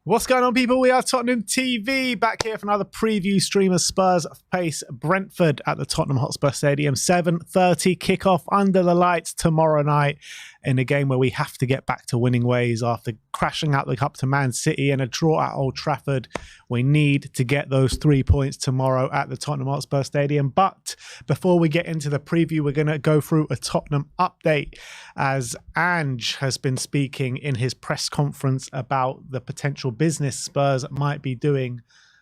What's going on, people? We are Tottenham TV, back here for another preview stream of Spurs face Brentford at the Tottenham Hotspur Stadium. 7:30 kickoff under the lights tomorrow night in a game where we have to get back to winning ways after crashing out the cup to Man City and a draw at Old Trafford. We need to get those 3 points tomorrow at the Tottenham Hotspur Stadium. But before we get into the preview, we're going to go through a Tottenham update as Ange has been speaking in his press conference about the potential business Spurs might be doing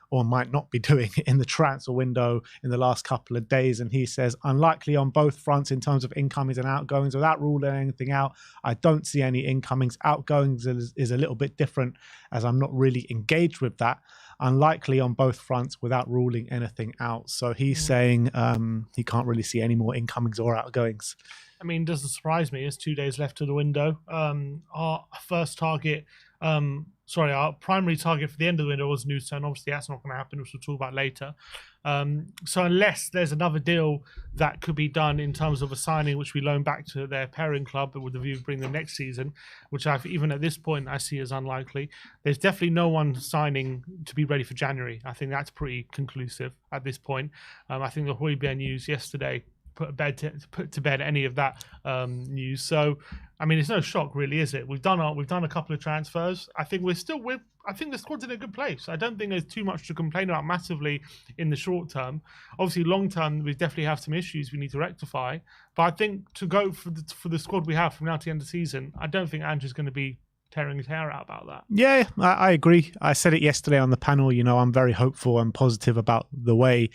or might not be doing in the transfer window in the last couple of days. And he says, unlikely on both fronts in terms of incomings and outgoings. Without ruling anything out, I don't see any incomings. Outgoings is a little bit different as I'm not really engaged with that. Unlikely on both fronts without ruling anything out. So he's saying he can't really see any more incomings or outgoings. I mean, it doesn't surprise me. It's 2 days left to the window. Our first target, our primary target for the end of the window was Nusa, and obviously that's not going to happen, which we'll talk about later. So unless there's another deal that could be done in terms of a signing, which we loan back to their parent club with the view of bringing them next season, which even at this point I see as unlikely, there's definitely no one signing to be ready for January. I think that's pretty conclusive at this point. I think the Højbjerg news yesterday put to bed any of that news. So, I mean, it's no shock, really, is it? We've done a couple of transfers. I think I think the squad's in a good place. I don't think there's too much to complain about massively in the short term. Obviously, long term, we definitely have some issues we need to rectify. But I think to go for the squad we have from now to the end of the season, I don't think Andrew's going to be tearing his hair out about that. Yeah, I agree. I said it yesterday on the panel. You know, I'm very hopeful and positive about the way,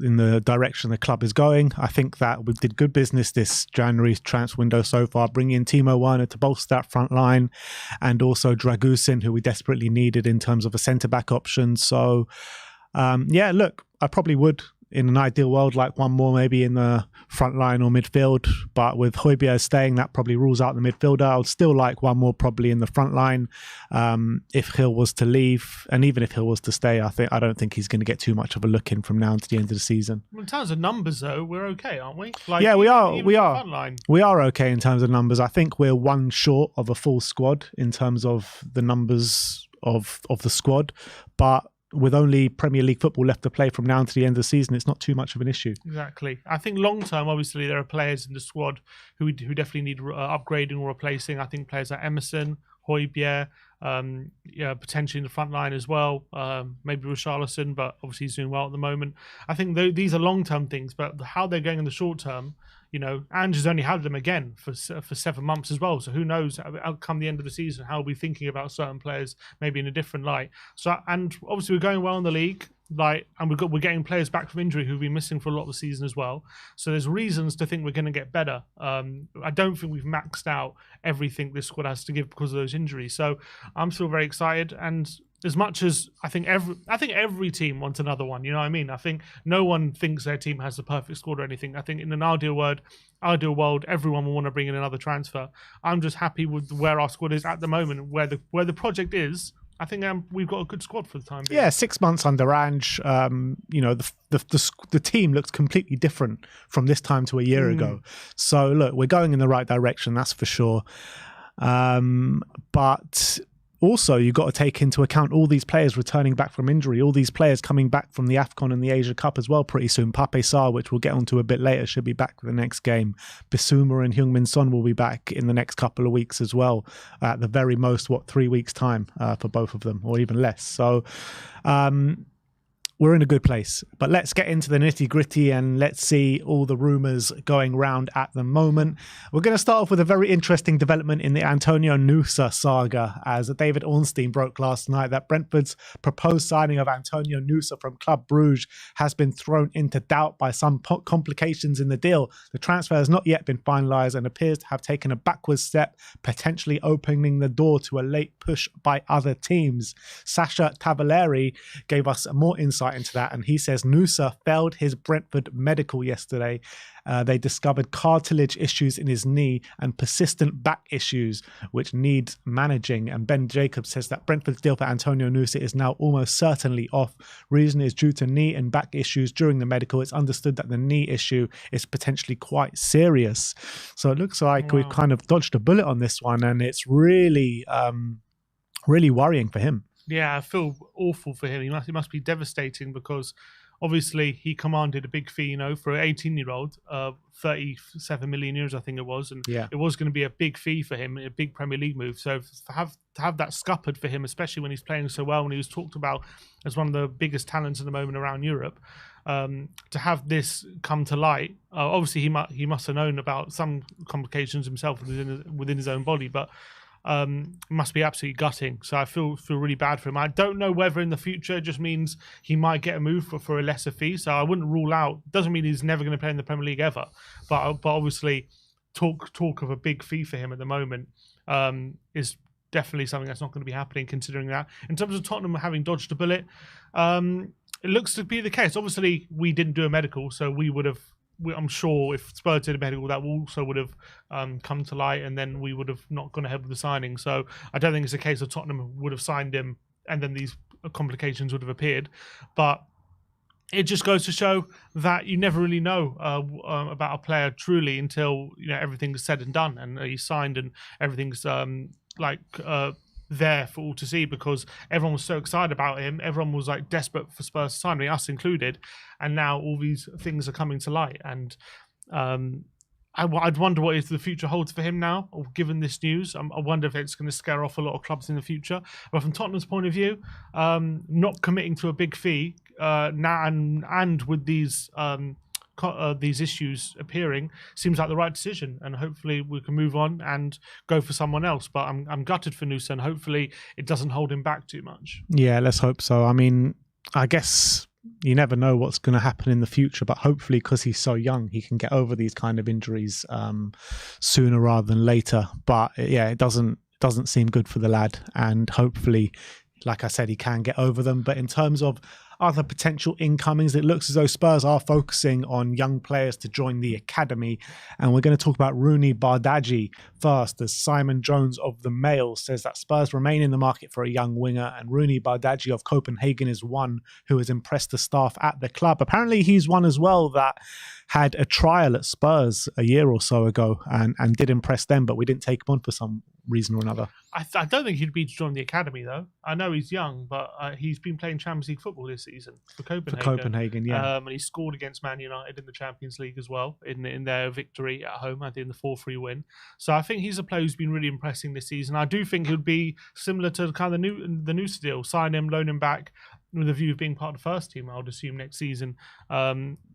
in the direction the club is going. I think that we did good business this January's transfer window so far, bringing in Timo Werner to bolster that front line, and also Dragusin, who we desperately needed in terms of a centre-back option. So, look, I probably would, in an ideal world, like one more maybe in the front line or midfield. But with Højbjerg staying, that probably rules out the midfielder. I would still like one more probably in the front line if Hill was to leave. And even if Hill was to stay, I don't think he's going to get too much of a look in from now to the end of the season. In terms of numbers, though, we're okay, aren't we? Yeah, we are. We are okay in terms of numbers. I think we're one short of a full squad in terms of the numbers of the squad. But with only Premier League football left to play from now to the end of the season, it's not too much of an issue. Exactly. I think long term, obviously, there are players in the squad who definitely need upgrading or replacing. I think players like Emerson, Højbjerg, potentially in the front line as well. Maybe Richarlison, but obviously he's doing well at the moment. I think these are long term things, but how they're going in the short term, you know, Ange has only had them again for 7 months as well. So who knows, come the end of the season, how we'll be thinking about certain players maybe in a different light. So, and obviously we're going well in the league, and we're getting players back from injury who've been missing for a lot of the season as well. So there's reasons to think we're going to get better. I don't think we've maxed out everything this squad has to give because of those injuries. So I'm still very excited, and as much as I think every team wants another one, you know what I mean? I think no one thinks their team has the perfect squad or anything. I think in an ideal world, everyone will want to bring in another transfer. I'm just happy with where our squad is at the moment, where the project is. I think we've got a good squad for the time being. Yeah, 6 months under Ange, you know, the team looks completely different from this time to a year ago. So look, we're going in the right direction, that's for sure. But also, you've got to take into account all these players returning back from injury, all these players coming back from the AFCON and the Asia Cup as well pretty soon. Pape Sarr, which we'll get onto a bit later, should be back for the next game. Bissouma and Heung-min Son will be back in the next couple of weeks as well. At the very most, 3 weeks' time for both of them, or even less. So, we're in a good place. But let's get into the nitty-gritty and let's see all the rumours going round at the moment. We're going to start off with a very interesting development in the Antonio Nusa saga, as David Ornstein broke last night that Brentford's proposed signing of Antonio Nusa from Club Brugge has been thrown into doubt by some complications in the deal. The transfer has not yet been finalised and appears to have taken a backwards step, potentially opening the door to a late push by other teams. Sasha Tavaleri gave us more insight into that, and he says Nusa failed his Brentford medical yesterday. They discovered cartilage issues in his knee and persistent back issues which need managing, and Ben Jacobs says that Brentford's deal for Antonio Nusa is now almost certainly off. Reason is due to knee and back issues during the medical. It's understood that the knee issue is potentially quite serious, so it looks like we've kind of dodged a bullet on this one, and it's really really worrying for him. Yeah, I feel awful for him. It must be devastating because obviously he commanded a big fee, for an 18-year-old, 37 million euros, I think it was, and Yeah. it was going to be a big fee for him, a big Premier League move. So to have that scuppered for him, especially when he's playing so well, and he was talked about as one of the biggest talents at the moment around Europe, to have this come to light, obviously he must have known about some complications himself within his own body, but. Must be absolutely gutting. So I feel really bad for him. I don't know whether in the future it just means he might get a move for a lesser fee. So I wouldn't rule out. Doesn't mean he's never going to play in the Premier League ever. But obviously, talk of a big fee for him at the moment is definitely something that's not going to be happening. Considering that, in terms of Tottenham having dodged a bullet, it looks to be the case. Obviously, we didn't do a medical, so we would have. I'm sure if Spurs did a medical, that also would have come to light, and then we would have not gone ahead with the signing. So I don't think it's a case of Tottenham would have signed him, and then these complications would have appeared. But it just goes to show that you never really know about a player truly until everything's said and done, and he's signed, and everything's there for all to see, because everyone was so excited about him. Everyone was like desperate for Spurs to sign him, us included, and now all these things are coming to light. And I'd wonder what the future holds for him now, given this news. I wonder if it's going to scare off a lot of clubs in the future. But from Tottenham's point of view, not committing to a big fee now and with these issues appearing seems like the right decision, and hopefully we can move on and go for someone else. But I'm gutted for Nusa, and hopefully it doesn't hold him back too much. Yeah, let's hope so. I mean, I guess you never know what's going to happen in the future, but hopefully because he's so young, he can get over these kind of injuries sooner rather than later. But yeah, it doesn't seem good for the lad, and hopefully, like I said, he can get over them. But in terms of other potential incomings, it looks as though Spurs are focusing on young players to join the academy. And we're going to talk about Rooney Bardghji first, as Simon Jones of the Mail says that Spurs remain in the market for a young winger, and Rooney Bardghji of Copenhagen is one who has impressed the staff at the club. Apparently he's one as well that had a trial at Spurs a year or so ago and did impress them, but we didn't take him on for some reason or another. I don't think he'd be to join the academy, though. I know he's young, but he's been playing Champions League football this season for Copenhagen. For Copenhagen, yeah. And he scored against Man United in the Champions League as well, in their victory at home, I think in the 4-3 win. So I think he's a player who's been really impressing this season. I do think he would be similar to kind of the Nusa deal. Sign him, loan him back, with a view of being part of the first team, I would assume, next season.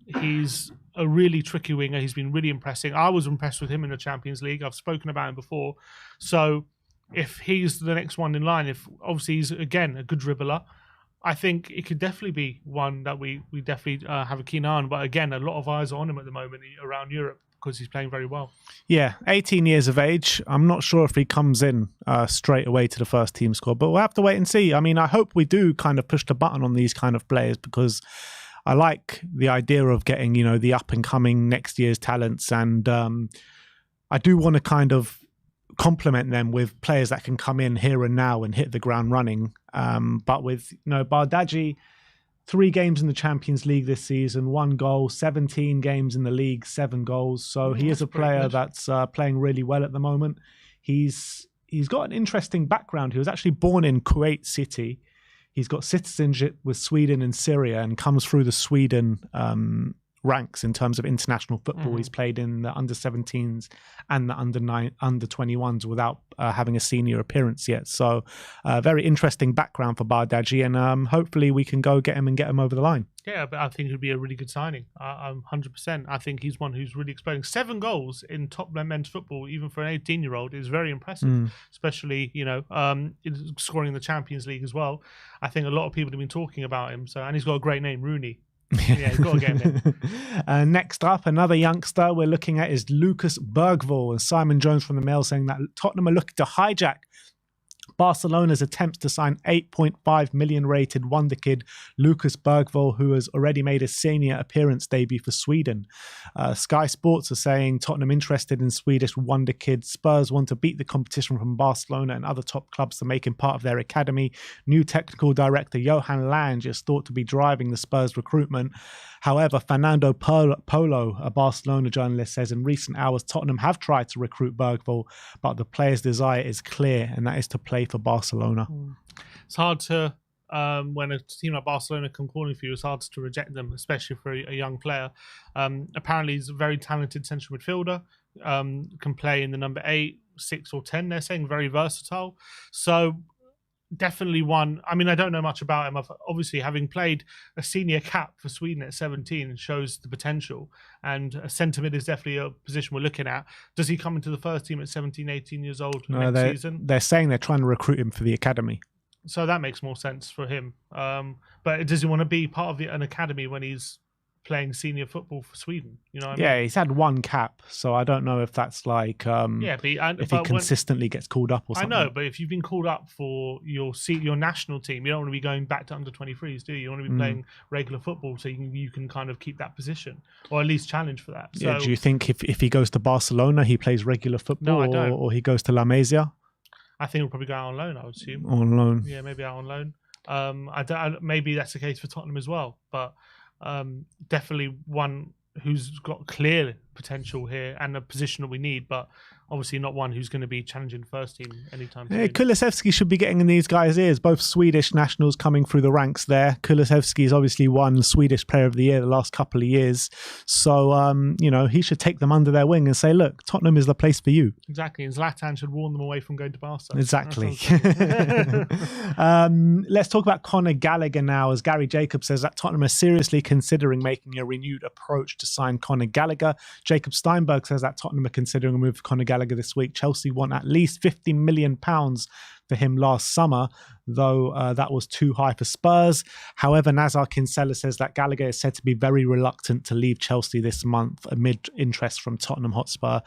He's a really tricky winger. He's been really impressing. I was impressed with him in the Champions League. I've spoken about him before. So if he's the next one in line, if obviously he's, again, a good dribbler, I think it could definitely be one that we definitely have a keen eye on. But again, a lot of eyes are on him at the moment around Europe because he's playing very well. Yeah, 18 years of age. I'm not sure if he comes in straight away to the first team squad, but we'll have to wait and see. I mean, I hope we do kind of push the button on these kind of players, because I like the idea of getting, the up and coming next year's talents. And I do want to kind of complement them with players that can come in here and now and hit the ground running. But with, Bardghji, 3 games in the Champions League this season, 1 goal, 17 games in the league, 7 goals. So he is a player that's playing really well at the moment. He's got an interesting background. He was actually born in Kuwait City. He's got citizenship with Sweden and Syria, and comes through the Sweden ranks in terms of international football. He's played in the under-17s and the under-21s without having a senior appearance yet. So very interesting background for Bardghji, and hopefully we can go get him over the line. Yeah, but I think it would be a really good signing. I'm 100%. I think he's one who's really exploding. 7 goals in top men's football, even for an 18-year-old, is very impressive. Especially, scoring in the Champions League as well. I think a lot of people have been talking about him. So, and he's got a great name, Rooney. Yeah, he's got to get him in. Next up, another youngster we're looking at is Lucas Bergvall, and Simon Jones from the Mail saying that Tottenham are looking to hijack Barcelona's attempts to sign 8.5 million rated wonder kid Lucas Bergvall, who has already made a senior appearance debut for Sweden. Sky Sports are saying Tottenham interested in Swedish wonder kid. Spurs want to beat the competition from Barcelona and other top clubs to make him part of their academy. New technical director Johan Lange is thought to be driving the Spurs recruitment. However, Fernando Polo, a Barcelona journalist, says in recent hours Tottenham have tried to recruit Bergvall, but the player's desire is clear, and that is to play for Barcelona. It's hard to, when a team like Barcelona come calling for you, it's hard to reject them, especially for a young player. Apparently, he's a very talented central midfielder, can play in the number 8, 6 or 10, they're saying, very versatile. So definitely one. I mean, I don't know much about him. Obviously, having played a senior cap for Sweden at 17 shows the potential, and a centre mid is definitely a position we're looking at. Does he come into the first team at 17, 18 years old next season? They're saying they're trying to recruit him for the academy. So that makes more sense for him. But does he want to be part of an academy when he's playing senior football for Sweden? You know what I mean? He's had 1 cap, so I don't know if that's like if he consistently gets called up or something. I know, but if you've been called up for your national team, you don't want to be going back to under 23s, do you? You want to be playing regular football so you can kind of keep that position, or at least challenge for that. So, do you think if he goes to Barcelona, he plays regular football? No, I don't. Or he goes to La Masia? I think he'll probably go out on loan, I would assume. On loan? Yeah, maybe out on loan. Maybe that's the case for Tottenham as well, but definitely one who's got clear potential here and a position that we need, but obviously not one who's going to be challenging first team anytime soon. Kulusevski should be getting in these guys' ears. Both Swedish nationals coming through the ranks there. Kulusevski has obviously won Swedish Player of the Year the last couple of years. So, he should take them under their wing and say, look, Tottenham is the place for you. Exactly. And Zlatan should warn them away from going to Barca. Exactly. Let's talk about Conor Gallagher now, as Gary Jacobs says that Tottenham are seriously considering making a renewed approach to sign Conor Gallagher. Jacob Steinberg says that Tottenham are considering a move for Conor Gallagher this week. Chelsea want at least £50 million for him last summer, though that was too high for Spurs. However, Nazar Kinsella says that Gallagher is said to be very reluctant to leave Chelsea this month amid interest from Tottenham Hotspur.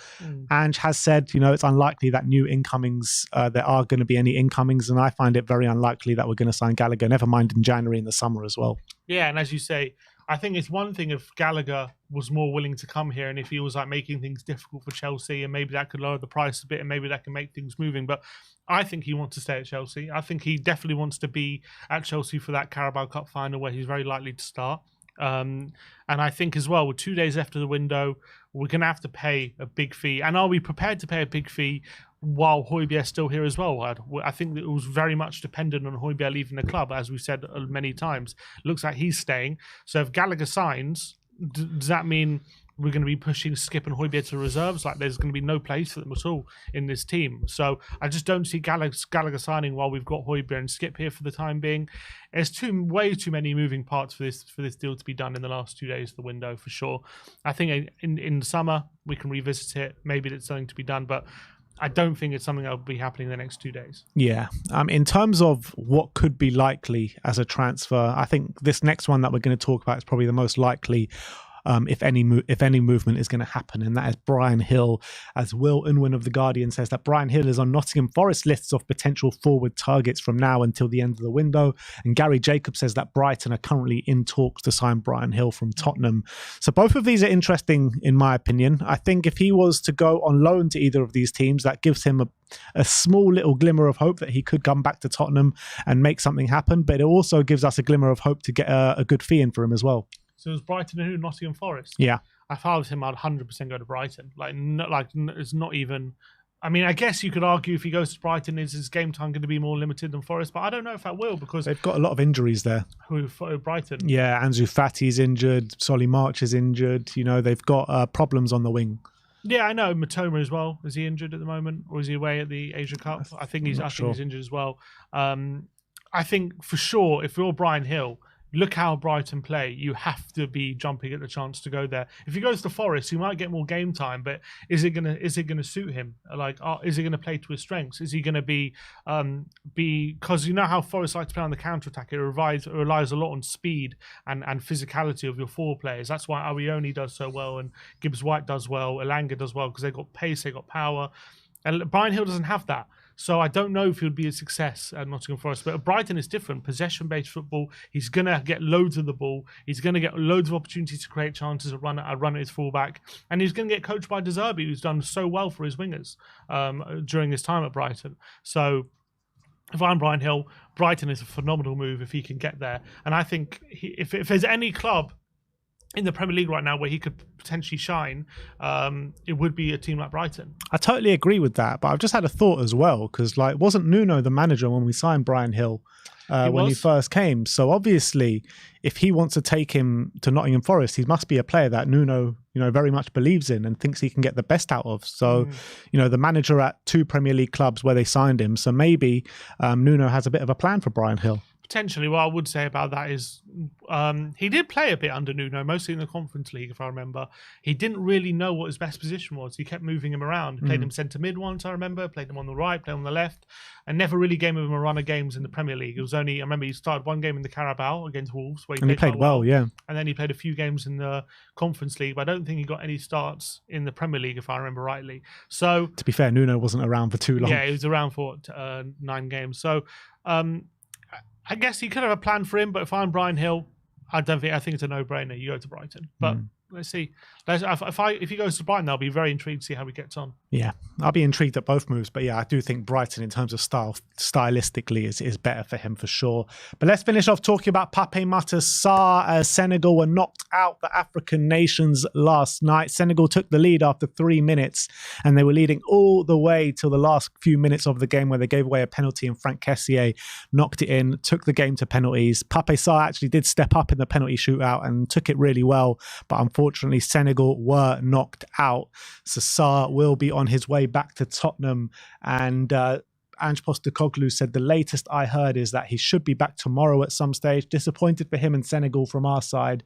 Ange has said, it's unlikely that new incomings, there are going to be any incomings, and I find it very unlikely that we're going to sign Gallagher, never mind in January in the summer as well. Yeah, and as you say, I think it's one thing if Gallagher was more willing to come here and if he was like making things difficult for Chelsea, and maybe that could lower the price a bit and maybe that can make things moving. But I think he wants to stay at Chelsea. I think he definitely wants to be at Chelsea for that Carabao Cup final where he's very likely to start. And I think as well, with 2 days left of the window, we're going to have to pay a big fee. And are we prepared to pay a big fee while Højbjerg is still here as well? I think that it was very much dependent on Højbjerg leaving the club, as we said many times. Looks like he's staying. So if Gallagher signs, does that mean we're going to be pushing Skip and Højbjerg to reserves? Like there's going to be no place for them at all in this team. So I just don't see Gallagher signing while we've got Højbjerg and Skip here for the time being. There's way too many moving parts for this deal to be done in the last 2 days of the window for sure. I think in the summer we can revisit it. Maybe it's something to be done, but I don't think it's something that will be happening in the next 2 days. Yeah. In terms of what could be likely as a transfer, I think this next one that we're going to talk about is probably the most likely, if any movement is going to happen, and that is Bryan Hill, as Will Unwin of The Guardian says that Bryan Hill is on Nottingham Forest lists of potential forward targets from now until the end of the window, and Gary Jacobs says that Brighton are currently in talks to sign Bryan Hill from Tottenham. So both of these are interesting in my opinion. I think if he was to go on loan to either of these teams, that gives him a small little glimmer of hope that he could come back to Tottenham and make something happen, but it also gives us a glimmer of hope to get a good fee in for him as well. So it was Brighton and who? Nottingham Forest? Yeah. If I was him, I'd 100% go to Brighton. It's not even... I mean, I guess you could argue if he goes to Brighton, is his game time going to be more limited than Forest? But I don't know if that will, because... They've got a lot of injuries there. Who, Brighton? Yeah, Ansu Fati's injured, Solly March is injured. They've got problems on the wing. Yeah, I know. Matoma as well. Is he injured at the moment? Or is he away at the Asia Cup? I think he's injured as well. I think for sure, if you're Bryan Hill... Look how Brighton play. You have to be jumping at the chance to go there. If he goes to Forest, he might get more game time, but is it gonna suit him? Is he gonna play to his strengths? Is he gonna be because you know how Forest like to play on the counter attack. It relies a lot on speed and physicality of your forward players. That's why Arioni does so well and Gibbs White does well, Elanga does well, because they've got pace, they've got power, and Bryan Hill doesn't have that. So I don't know if he would be a success at Nottingham Forest. But at Brighton is different. Possession-based football. He's going to get loads of the ball. He's going to get loads of opportunities to create chances at run at his fullback. And he's going to get coached by De Zerbi, who's done so well for his wingers during his time at Brighton. So if I'm Bryan Hill, Brighton is a phenomenal move if he can get there. And I think if there's any club in the Premier League right now where he could potentially shine, it would be a team like Brighton. I totally agree with that, but I've just had a thought as well, because like, wasn't Nuno the manager when we signed Brian Hill when he first came? So obviously, if he wants to take him to Nottingham Forest, he must be a player that Nuno, very much believes in and thinks he can get the best out of. So, the manager at 2 Premier League clubs where they signed him. So maybe Nuno has a bit of a plan for Brian Hill. Potentially. What I would say about that is he did play a bit under Nuno, mostly in the Conference League, if I remember. He didn't really know what his best position was. He kept moving him around. He played him centre mid once, I remember, played him on the right, played on the left, and never really gave him a run of games in the Premier League. It was only, I remember he started one game in the Carabao against Wolves, where he played well, yeah. And then he played a few games in the Conference League, but I don't think he got any starts in the Premier League, if I remember rightly. So, to be fair, Nuno wasn't around for too long. Yeah, he was around for 9 games. So, I guess he could have a plan for him, but if I'm Brian Hill, I think it's a no-brainer. You go to Brighton, but let's see. If he goes to Brighton, I'll be very intrigued to see how he gets on. Yeah, I'll be intrigued at both moves, but yeah, I do think Brighton, in terms of stylistically, is better for him for sure. But let's finish off talking about Pape Matar Sarr, as Senegal were knocked out the African nations last night. Senegal took the lead after 3 minutes, and they were leading all the way till the last few minutes of the game, where they gave away a penalty and Frank Kessié knocked it in, took the game to penalties. Pape Sarr actually did step up in the penalty shootout and took it really well, but unfortunately Senegal were knocked out. So Sarr will be on his way back to Tottenham, and Ange Postecoglou said the latest I heard is that he should be back tomorrow at some stage. Disappointed for him and Senegal from our side.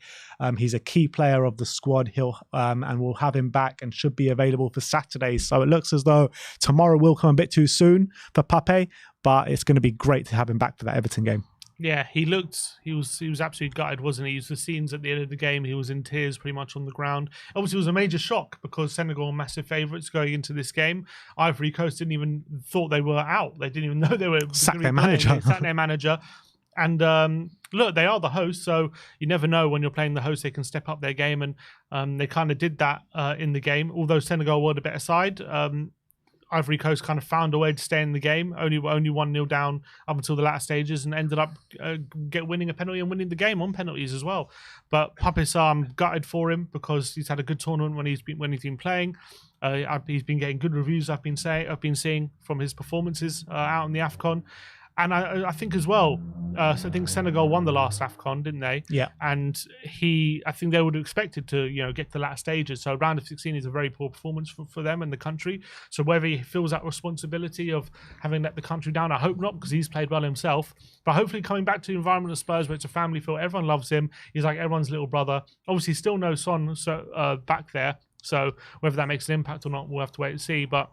He's a key player of the squad. And we'll have him back and should be available for Saturday. So it looks as though tomorrow will come a bit too soon for Pape, but it's going to be great to have him back for that Everton game. Yeah, he was absolutely gutted, wasn't he? The scenes at the end of the game, he was in tears pretty much on the ground. Obviously, it was a major shock because Senegal are massive favourites going into this game. Ivory Coast didn't even thought they were out. They didn't even know they were sacked their manager. They sacked their manager. And look, they are the host, so you never know when you're playing the host, they can step up their game. And they kind of did that in the game. Although Senegal were the better side, Ivory Coast kind of found a way to stay in the game, only 1-0 down up until the latter stages, and ended up winning a penalty and winning the game on penalties as well. But Pape Sarr, I'm gutted for him because he's had a good tournament when he's been playing. He's been getting good reviews. I've been seeing from his performances out in the AFCON. And I think as well, I think Senegal won the last AFCON, didn't they? Yeah. And I think they would have expected to, get to the latter stages. So round of 16 is a very poor performance for them and the country. So whether he feels that responsibility of having let the country down, I hope not, because he's played well himself. But hopefully coming back to the environment of Spurs, where it's a family feel, everyone loves him. He's like everyone's little brother. Obviously, still no Son back there. So whether that makes an impact or not, we'll have to wait and see. But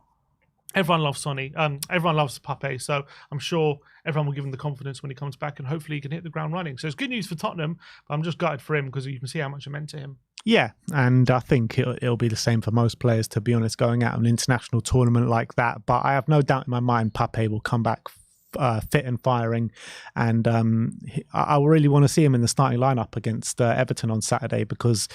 everyone loves Sonny. Everyone loves Pape. So I'm sure everyone will give him the confidence when he comes back, and hopefully he can hit the ground running. So it's good news for Tottenham, but I'm just gutted for him because you can see how much it meant to him. Yeah, and I think it'll be the same for most players, to be honest, going out an international tournament like that. But I have no doubt in my mind Pape will come back fit and firing, and I really want to see him in the starting lineup against Everton on Saturday, because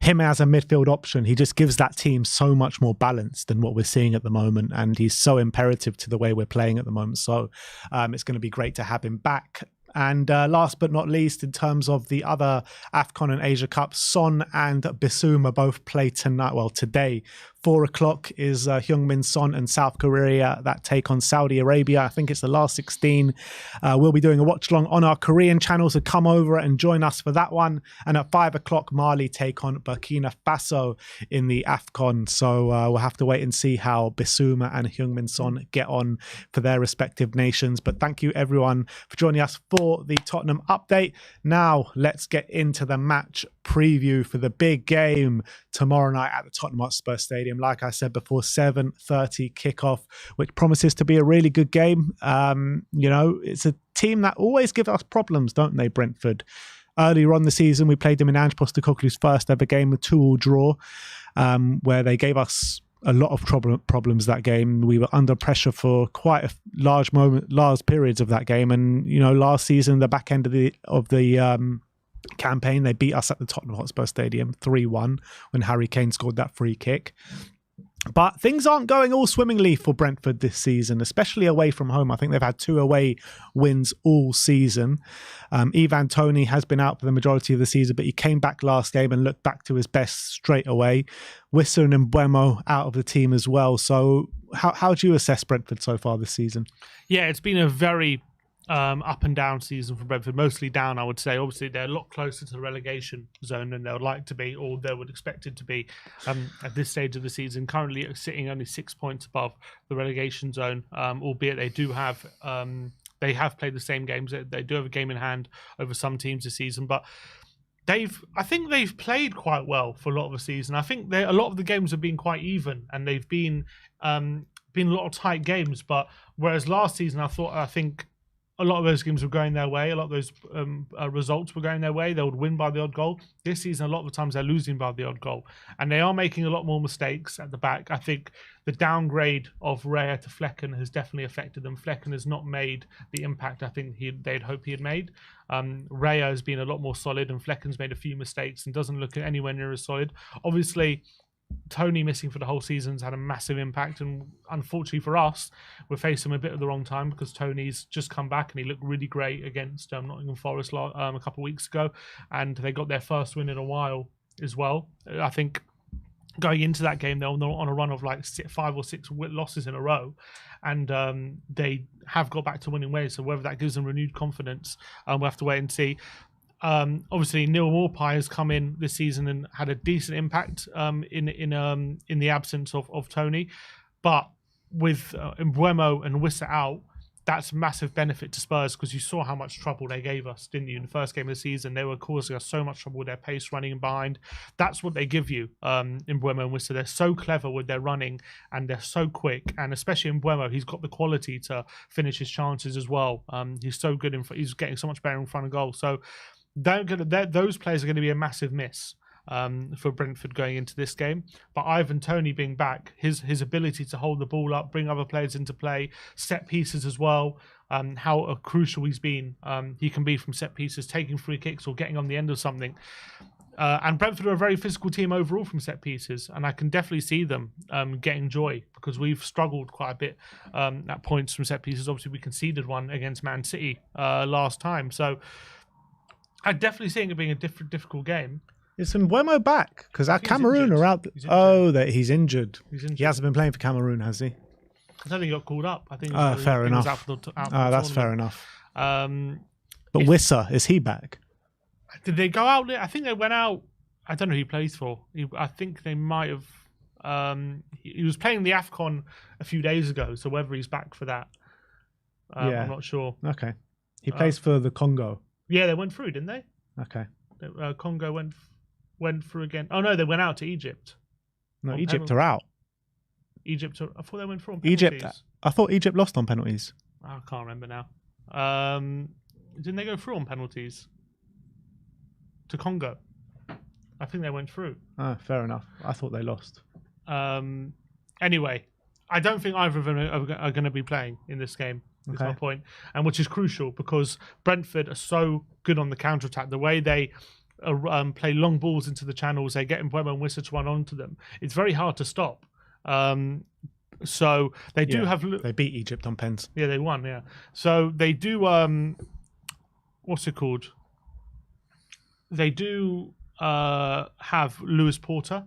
him as a midfield option, he just gives that team so much more balance than what we're seeing at the moment, and he's so imperative to the way we're playing at the moment. So it's going to be great to have him back. And last but not least, in terms of the other AFCON and Asia Cup, Son and Bissouma both play tonight. Well, today, 4 o'clock is Heung-min Son and South Korea that take on Saudi Arabia. I think it's the last 16. We'll be doing a watch along on our Korean channel, so come over and join us for that one. And at 5 o'clock, Mali take on Burkina Faso in the AFCON. So we'll have to wait and see how Bissouma and Heung-min Son get on for their respective nations. But thank you everyone for joining us for the Tottenham update. Now let's get into the match preview for the big game tomorrow night at the Tottenham Hotspur Stadium. Like I said before, 7:30 kickoff, which promises to be a really good game. It's a team that always give us problems, don't they, Brentford? Earlier on the season, we played them in Ange Postecoglou's first ever game, a 2-2 draw, where they gave us a lot of problems that game. We were under pressure for quite a large periods of that game. And, last season, the back end of the campaign, they beat us at the Tottenham Hotspur Stadium 3-1 when Harry Kane scored that free kick. But things aren't going all swimmingly for Brentford this season, especially away from home. I think they've had 2 away wins all season. Ivan Toney has been out for the majority of the season, but he came back last game and looked back to his best straight away. Wissa and Mbeumo out of the team as well. So how do you assess Brentford so far this season? Yeah, it's been a very up and down season for Brentford, mostly down, I would say. Obviously, they're a lot closer to the relegation zone than they would like to be, or they would expect it to be at this stage of the season. Currently sitting only 6 points above the relegation zone, albeit they do have they have played the same games. They do have a game in hand over some teams this season, but I think they've played quite well for a lot of the season. I think a lot of the games have been quite even, and they've been a lot of tight games. But whereas last season, I think a lot of those games were going their way. A lot of those results were going their way. They would win by the odd goal. This season, a lot of the times they're losing by the odd goal. And they are making a lot more mistakes at the back. I think the downgrade of Raya to Flecken has definitely affected them. Flecken has not made the impact I think they'd hope he had made. Raya has been a lot more solid, and Flecken's made a few mistakes and doesn't look anywhere near as solid. Obviously, Tony missing for the whole season's had a massive impact, and unfortunately for us, we're facing him a bit at the wrong time because Tony's just come back and he looked really great against Nottingham Forest a couple of weeks ago, and they got their first win in a while as well. I think going into that game, they're on a run of like 5 or 6 losses in a row, and they have got back to winning ways. So whether that gives them renewed confidence, we'll have to wait and see. Obviously, Neil Maupay has come in this season and had a decent impact in the absence of Tony, but with Mbeumo and Wissa out, that's a massive benefit to Spurs because you saw how much trouble they gave us, didn't you? In the first game of the season, they were causing us so much trouble with their pace running behind. That's what they give you in Mbeumo and Wissa. They're so clever with their running and they're so quick. And especially in Mbeumo, he's got the quality to finish his chances as well. He's so good. He's getting so much better in front of goal. So those players are going to be a massive miss for Brentford going into this game. But Ivan Toney being back, his ability to hold the ball up, bring other players into play, set pieces as well, how crucial he's been. He can be from set pieces, taking free kicks or getting on the end of something. And Brentford are a very physical team overall from set pieces, and I can definitely see them getting joy because we've struggled quite a bit at points from set pieces. Obviously, we conceded one against Man City last time, so I definitely see it being a difficult game. Is Mbeumo back? Because our Cameroon are out. He's injured. He hasn't been playing for Cameroon, has he? I don't think he got called up. I think fair enough. That's fair enough. But Wissa, is he back? Did they go out? I think they went out. I don't know who he plays for. I think they might have. He was playing the AFCON a few days ago, so whether he's back for that, I'm not sure. Okay. He plays for the Congo. Yeah, they went through, didn't they? Okay. Congo went through again. Oh no, they went out to Egypt. No, Egypt are out. I thought they went through on penalties. I thought Egypt lost on penalties. I can't remember now. Didn't they go through on penalties to Congo? I think they went through. Fair enough. I thought they lost. Anyway, I don't think either of them are going to be playing in this game. Is my point, and which is crucial because Brentford are so good on the counter attack. The way they play long balls into the channels, they get Mbeumo and Wissa to run onto them. It's very hard to stop. So they do have. They beat Egypt on pens. Yeah, they won. Yeah, so they do. What's it called? They do have Lewis Potter.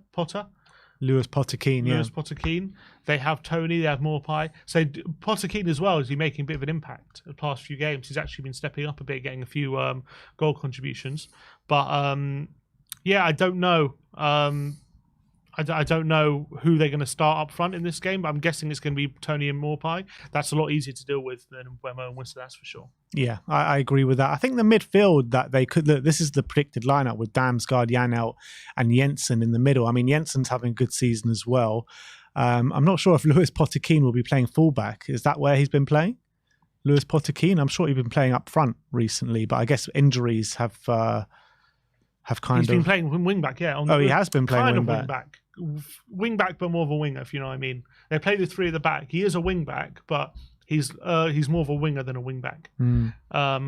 Lewis Potter-Keane, Lewis Potter-Keane. They have Tony, they have Maupay. So Potter-Keane as well, is he making a bit of an impact the past few games. He's actually been stepping up a bit, getting a few goal contributions. But I don't know. I don't know who they're going to start up front in this game, but I'm guessing it's going to be Tony and Maupay. That's a lot easier to deal with than Mbeumo and Wissa, that's for sure. Yeah, I agree with that. I think the midfield that they could look, this is the predicted lineup with Damsgaard, Janelt, and Jensen in the middle. I mean, Jensen's having a good season as well. I'm not sure if Lewis Potter-Keane will be playing fullback. Is that where he's been playing? Lewis Potter-Keane? I'm sure he's been playing up front recently, but I guess injuries have kind of... He's been playing wing back, yeah. He has been playing wing back. Wing back, but more of a winger, if you know what I mean. They play the three at the back. He is a wing back, but he's more of a winger than a wing back.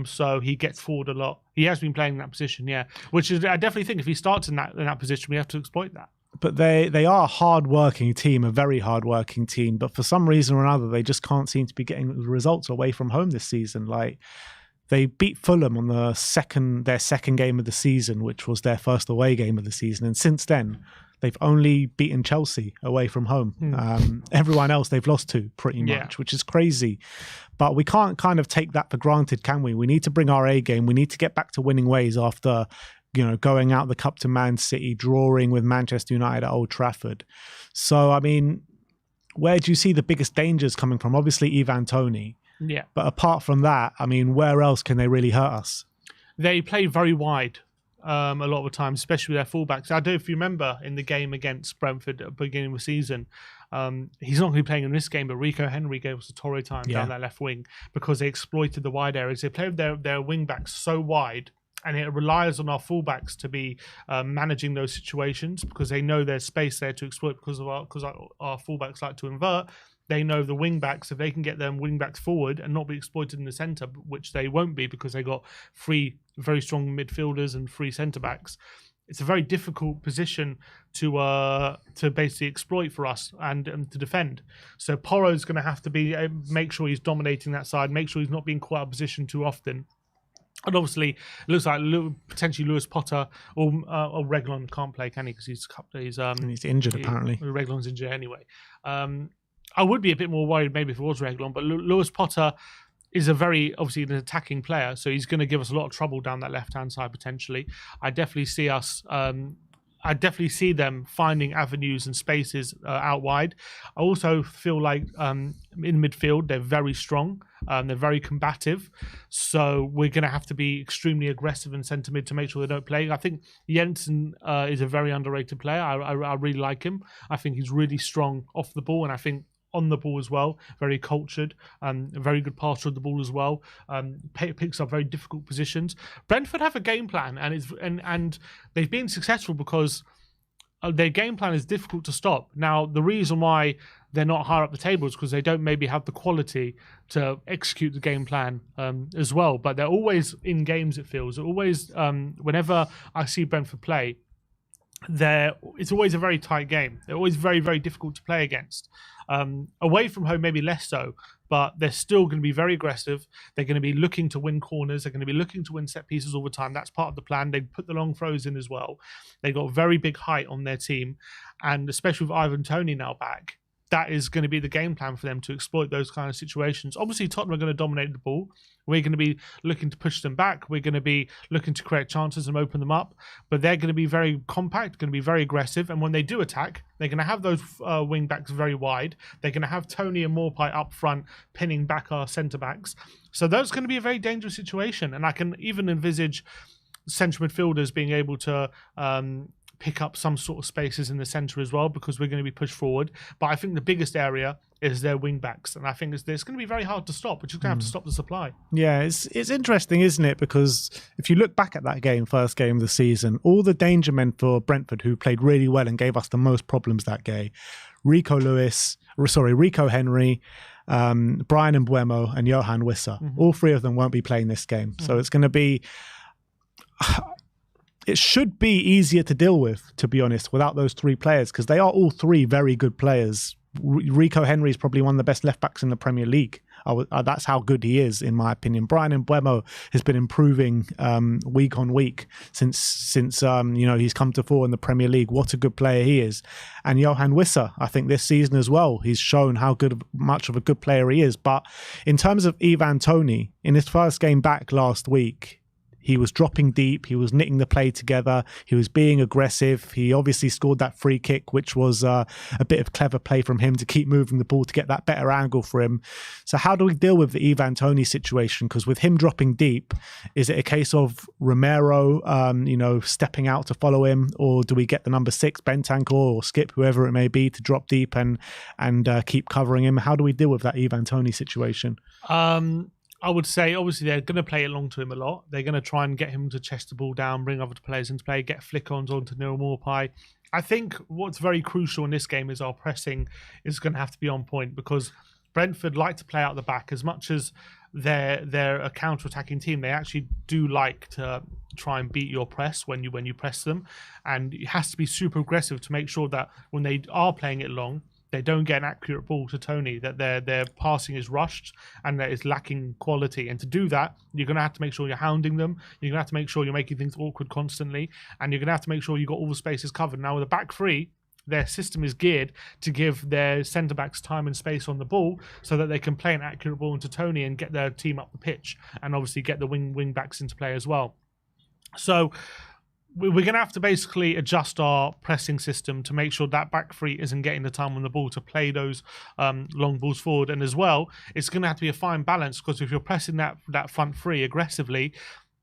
So he gets forward a lot. He has been playing in that position, yeah. Which is, I definitely think if he starts in that position, we have to exploit that. but they are a hard-working team, a very hard-working team. But for some reason or another, they just can't seem to be getting the results away from home this season. Like, they beat Fulham on their second game of the season, which was their first away game of the season. And since then, they've only beaten Chelsea away from home. Everyone else they've lost to pretty much, which is crazy. But we can't kind of take that for granted, can we? We need to bring our A game. We need to get back to winning ways after, going out the cup to Man City, drawing with Manchester United at Old Trafford. So, I mean, where do you see the biggest dangers coming from? Obviously, Ivan Toney. Yeah. But apart from that, I mean, where else can they really hurt us? They play very wide a lot of the time, especially with their fullbacks. I don't know if you remember in the game against Brentford at the beginning of the season, he's not going to be playing in this game, but Rico Henry gave us a torrid time down that left wing because they exploited the wide areas. They played their wing backs so wide, and it relies on our fullbacks to be managing those situations because they know there's space there to exploit because our fullbacks like to invert. They know the wing-backs, if they can get them wing-backs forward and not be exploited in the centre, which they won't be because they got 3 very strong midfielders and 3 centre-backs, it's a very difficult position to basically exploit for us and to defend. So Porro's going to have to make sure he's dominating that side, make sure he's not being caught out of position too often. And obviously, it looks like potentially Lewis Potter or Reguilon can't play, can he? Because he's injured, apparently. Reguilon's injured anyway. I would be a bit more worried maybe if it was Reguilon, but Lewis Potter is obviously an attacking player, so he's going to give us a lot of trouble down that left-hand side potentially. I definitely see them finding avenues and spaces out wide. I also feel like in midfield, they're very strong. They're very combative. So we're going to have to be extremely aggressive in centre mid to make sure they don't play. I think Jensen is a very underrated player. I really like him. I think he's really strong off the ball, and I think on the ball as well, very cultured, a very good passer of the ball as well, picks up very difficult positions. Brentford have a game plan, and they've been successful because their game plan is difficult to stop. Now, the reason why they're not higher up the table is because they don't maybe have the quality to execute the game plan as well, but they're always in games, it feels. Always, whenever I see Brentford play, it's always a very tight game. They're always very, very difficult to play against. Away from home, maybe less so, but they're still going to be very aggressive. They're going to be looking to win corners. They're going to be looking to win set pieces all the time. That's part of the plan. They put the long throws in as well. They've got very big height on their team, and especially with Ivan Toney now back, that is going to be the game plan for them to exploit those kind of situations. Obviously, Tottenham are going to dominate the ball. We're going to be looking to push them back. We're going to be looking to create chances and open them up. But they're going to be very compact, going to be very aggressive. And when they do attack, they're going to have those wing backs very wide. They're going to have Toney and Maupay up front, pinning back our centre backs. So that's going to be a very dangerous situation. And I can even envisage central midfielders being able to pick up some sort of spaces in the centre as well, because we're going to be pushed forward. But I think the biggest area is their wing backs, and I think it's going to be very hard to stop. We're just going to have to stop the supply. Yeah, it's interesting, isn't it? Because if you look back at that game, first game of the season, all the danger men for Brentford who played really well and gave us the most problems that game, Rico Henry, Brian Mbuemo and Johan Wissa. All 3 of them won't be playing this game. So it's going to be... It should be easier to deal with, to be honest, without those 3 players, because they are all 3 very good players. Rico Henry is probably one of the best left backs in the Premier League. That's how good he is, in my opinion. Brian Mbuemo has been improving week on week since he's come to fore in the Premier League. What a good player he is. And Johan Wissa, I think this season as well, he's shown how much of a good player he is. But in terms of Ivan Toney, in his first game back last week, he was dropping deep. He was knitting the play together. He was being aggressive. He obviously scored that free kick, which was a bit of clever play from him to keep moving the ball to get that better angle for him. So how do we deal with the Ivan Toney situation? Because with him dropping deep, is it a case of Romero, stepping out to follow him, or do we get the number 6 Bentancur or Skip, whoever it may be, to drop deep and keep covering him? How do we deal with that Ivan Toney situation? I would say, obviously, they're going to play it long to him a lot. They're going to try and get him to chest the ball down, bring other players into play, get flick-ons onto Neil Maupay. I think what's very crucial in this game is our pressing is going to have to be on point, because Brentford like to play out the back. As much as they're a counter-attacking team, they actually do like to try and beat your press when you press them, and it has to be super aggressive to make sure that when they are playing it long, they don't get an accurate ball to Tony, that their passing is rushed and that it's lacking quality. And to do that, you're going to have to make sure you're hounding them. You're going to have to make sure you're making things awkward constantly. And you're going to have to make sure you've got all the spaces covered. Now, with the back three, their system is geared to give their centre-backs time and space on the ball so that they can play an accurate ball into Tony and get their team up the pitch, and obviously get the wing-backs into play as well. So we're going to have to basically adjust our pressing system to make sure that back three isn't getting the time on the ball to play those long balls forward. And as well, it's going to have to be a fine balance, because if you're pressing that front three aggressively,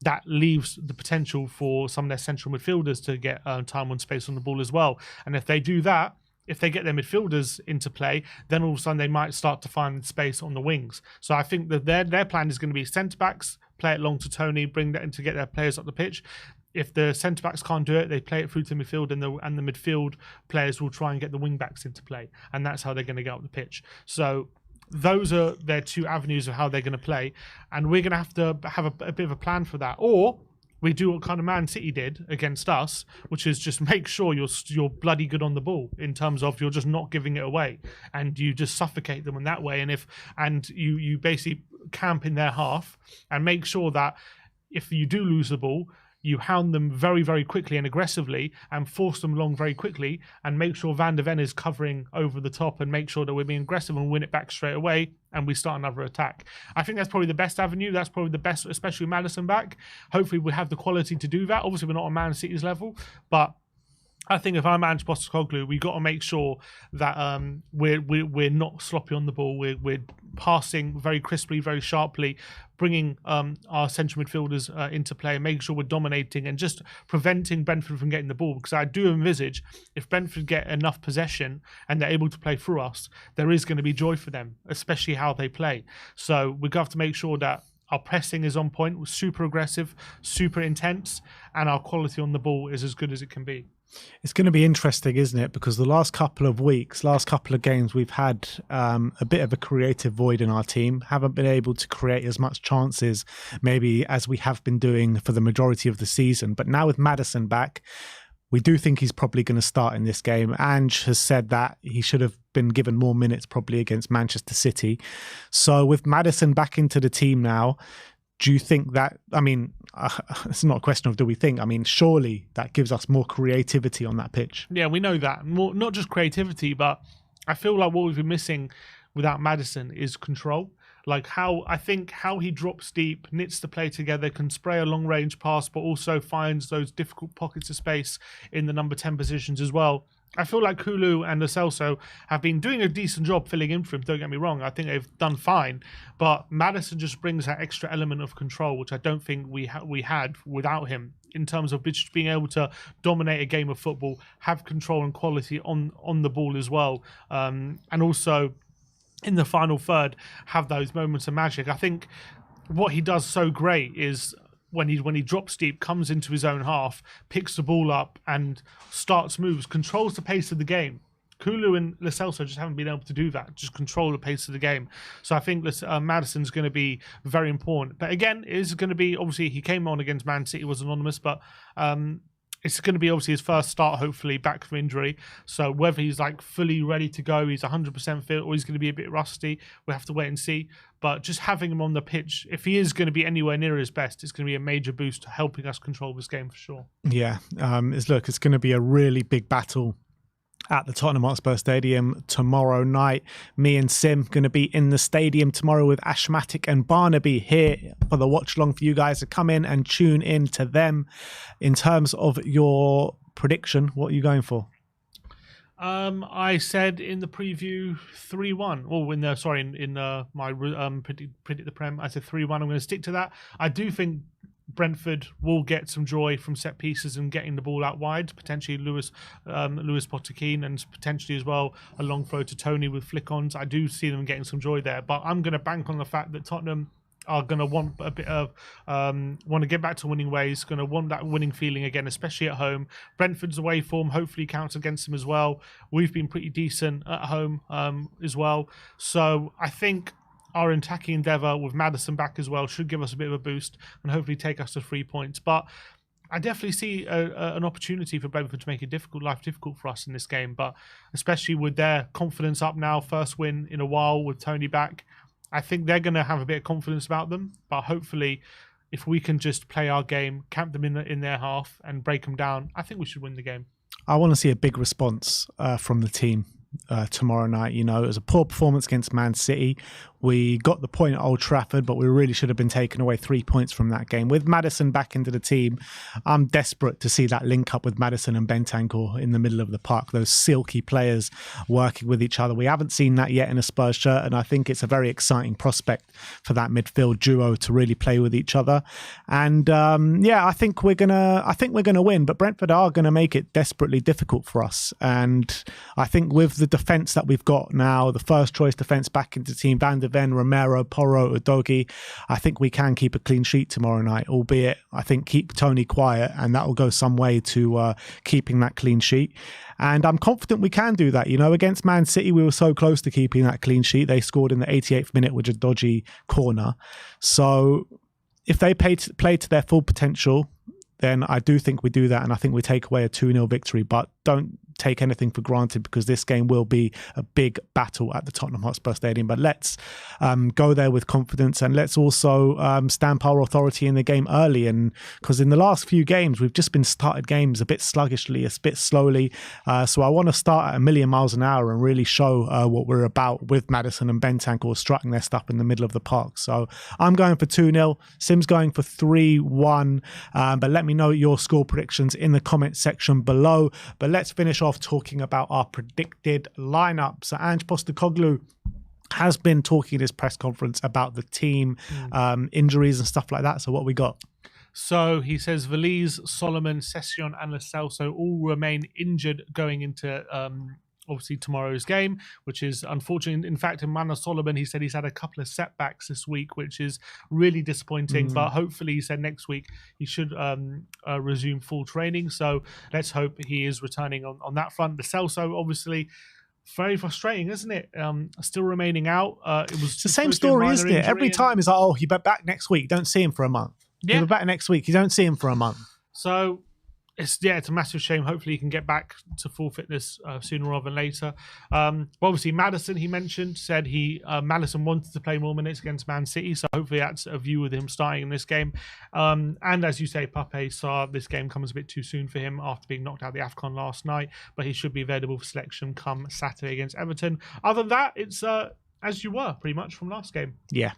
that leaves the potential for some of their central midfielders to get time and space on the ball as well. And if they do that, if they get their midfielders into play, then all of a sudden they might start to find space on the wings. So I think that their plan is going to be centre-backs, play it long to Tony, bring that in to get their players up the pitch. If the centre-backs can't do it, they play it through to midfield, and the midfield players will try and get the wing-backs into play. And that's how they're going to get up the pitch. So those are their two avenues of how they're going to play. And we're going to have a bit of a plan for that. Or we do what kind of Man City did against us, which is just make sure you're bloody good on the ball, in terms of you're just not giving it away, and you just suffocate them in that way. And you basically camp in their half and make sure that if you do lose the ball, you hound them very, very quickly and aggressively and force them along very quickly, and make sure Van der Ven is covering over the top, and make sure that we're being aggressive and win it back straight away, and we start another attack. I think that's probably the best avenue. That's probably the best, especially with Maddison back. Hopefully we have the quality to do that. Obviously we're not on Man City's level, but I think if I'm Ange Postecoglou, we got to make sure that we're not sloppy on the ball. We're passing very crisply, very sharply, bringing our central midfielders into play, and making sure we're dominating and just preventing Brentford from getting the ball. Because I do envisage if Brentford get enough possession and they're able to play through us, there is going to be joy for them, especially how they play. So we're going to have to make sure that our pressing is on point, we're super aggressive, super intense, and our quality on the ball is as good as it can be. It's going to be interesting, isn't it? Because the last couple of weeks, last couple of games, we've had a bit of a creative void in our team. Haven't been able to create as much chances maybe as we have been doing for the majority of the season. But now with Maddison back, we do think he's probably going to start in this game. Ange has said that he should have been given more minutes probably against Manchester City. So with Maddison back into the team now, do you think that, I mean, it's not a question of do we think, I mean, surely that gives us more creativity on that pitch. Yeah, we know that. More, not just creativity, but I feel like what we've been missing without Maddison is control. Like how he drops deep, knits the play together, can spray a long range pass, but also finds those difficult pockets of space in the number 10 positions as well. I feel like Kulu and Lo Celso have been doing a decent job filling in for him, don't get me wrong. I think they've done fine. But Maddison just brings that extra element of control, which I don't think we had without him, in terms of just being able to dominate a game of football, have control and quality on the ball as well. And also, in the final third, have those moments of magic. I think what he does so great is when he drops deep, comes into his own half, picks the ball up and starts moves, controls the pace of the game. Kulu and Lo Celso just haven't been able to do that, just control the pace of the game. So I think Maddison's going to be very important. But again, it is going to be, obviously, he came on against Man City, was anonymous, but it's going to be obviously his first start, hopefully, back from injury. So whether he's like fully ready to go, he's 100% fit, or he's going to be a bit rusty, we'll have to wait and see. But just having him on the pitch, if he is going to be anywhere near his best, it's going to be a major boost to helping us control this game for sure. Yeah, it's going to be a really big battle at the Tottenham Hotspur Stadium tomorrow night. Me and Sim going to be in the stadium tomorrow with Ashmatic and Barnaby here for the watch along for you guys to come in and tune in to them. In terms of your prediction, what are you going for? I said in the preview 3-1. Oh, in my predict the Prem, I said 3-1. I'm going to stick to that. I do think Brentford will get some joy from set pieces and getting the ball out wide, potentially Lewis Potter-Keane, and potentially as well a long throw to Tony with flick-ons. I do see them getting some joy there, but I'm going to bank on the fact that Tottenham are going to want a bit of want to get back to winning ways, going to want that winning feeling again, especially at home. Brentford's away form hopefully counts against them as well. We've been pretty decent at home as well, so I think our attacking endeavour with Maddison back as well should give us a bit of a boost and hopefully take us to 3 points. But I definitely see an opportunity for Brentford to make life difficult for us in this game, but especially with their confidence up now, first win in a while with Tony back, I think they're going to have a bit of confidence about them. But hopefully, if we can just play our game, camp them in their half and break them down, I think we should win the game. I want to see a big response from the team tomorrow night. You know, it was a poor performance against Man City. We got the point at Old Trafford, but we really should have been taking away 3 points from that game. With Maddison back into the team, I'm desperate to see that link up with Maddison and Bentancur in the middle of the park, those silky players working with each other. We haven't seen that yet in a Spurs shirt, and I think it's a very exciting prospect for that midfield duo to really play with each other. And I think we're gonna win, but Brentford are gonna make it desperately difficult for us. And I think with the defence that we've got now, the first choice defence back into the team, Van der Ven, Romero, Porro, Udogie, I think we can keep a clean sheet tomorrow night, albeit I think keep Tony quiet, and that will go some way to keeping that clean sheet. And I'm confident we can do that. You know, against Man City, we were so close to keeping that clean sheet. They scored in the 88th minute with a dodgy corner. So if they play to their full potential, then I do think we do that, and I think we take away a 2-0 victory. But don't take anything for granted, because this game will be a big battle at the Tottenham Hotspur Stadium. But let's go there with confidence, and let's also stamp our authority in the game early. And because in the last few games, we've just been started games a bit sluggishly, a bit slowly. So I want to start at a million miles an hour and really show what we're about with Maddison and Bentancur strutting their stuff in the middle of the park. So I'm going for 2-0. Sim's going for 3-1. But let me know your score predictions in the comment section below. But let's finish off talking about our predicted lineup. So Ange Postecoglou has been talking at his press conference about the team injuries and stuff like that. So what we got? So he says Valise, Solomon, Session and Lo Celso all remain injured going into obviously tomorrow's game, which is unfortunate. In fact, in Emmanuel Solomon, he said he's had a couple of setbacks this week, which is really disappointing. But hopefully, he said next week he should resume full training. So let's hope he is returning on that front. Lo Celso, obviously, very frustrating, isn't it? Still remaining out. It's the same story, isn't it? Every time it's like, oh, he'll be back next week. Don't see him for a month. Yeah. He'll be back next week. You don't see him for a month. So it's a massive shame. Hopefully he can get back to full fitness sooner rather than later. But obviously Maddison, he mentioned, said Maddison wanted to play more minutes against Man City, so hopefully that's a view with him starting in this game. And as you say, Pape Sarr, this game comes a bit too soon for him after being knocked out of the AFCON last night, but he should be available for selection come Saturday against Everton. Other than that, it's as you were pretty much from last game. Yeah.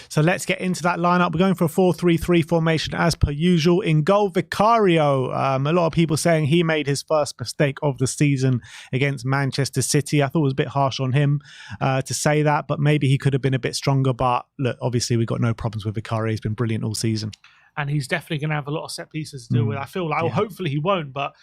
So let's get into that lineup. We're going for a 4-3-3 formation as per usual. In goal, Vicario. A lot of people saying he made his first mistake of the season against Manchester City. I thought it was a bit harsh on him to say that, but maybe he could have been a bit stronger. But look, obviously we've got no problems with Vicario. He's been brilliant all season. And he's definitely going to have a lot of set pieces to deal with. I feel like, hopefully he won't, but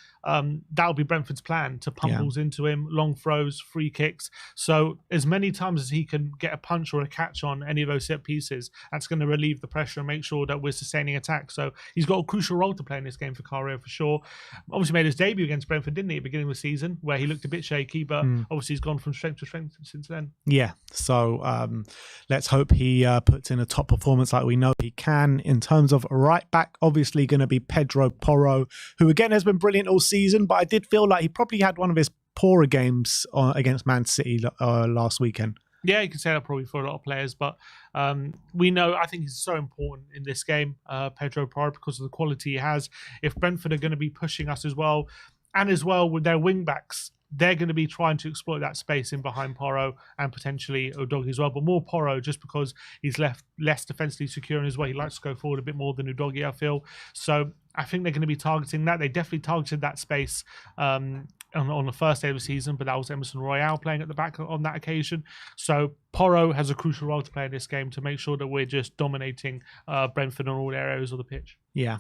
that'll be Brentford's plan, to pump balls into him, long throws, free kicks. So as many times as he can get a punch or a catch on any of those set pieces, that's going to relieve the pressure and make sure that we're sustaining attack. So he's got a crucial role to play in this game for Vicario for sure. Obviously made his debut against Brentford, didn't he, at the beginning of the season, where he looked a bit shaky, but obviously he's gone from strength to strength since then. Yeah, so let's hope he puts in a top performance like we know he can. In terms of right back, obviously going to be Pedro Porro, who again has been brilliant all season, but I did feel like he probably had one of his poorer games against Man City last weekend. Yeah, you can say that probably for a lot of players, but we know, I think he's so important in this game, Pedro Porro, because of the quality he has. If Brentford are going to be pushing us as well, and as well with their wing backs, they're going to be trying to exploit that space in behind Porro and potentially Udogie as well, but more Porro just because he's left less defensively secure in his way. He likes to go forward a bit more than Udogie, I feel. So I think they're going to be targeting that. They definitely targeted that space on the first day of the season, but that was Emerson Royale playing at the back on that occasion. So Porro has a crucial role to play in this game to make sure that we're just dominating Brentford on all areas of the pitch. Yeah.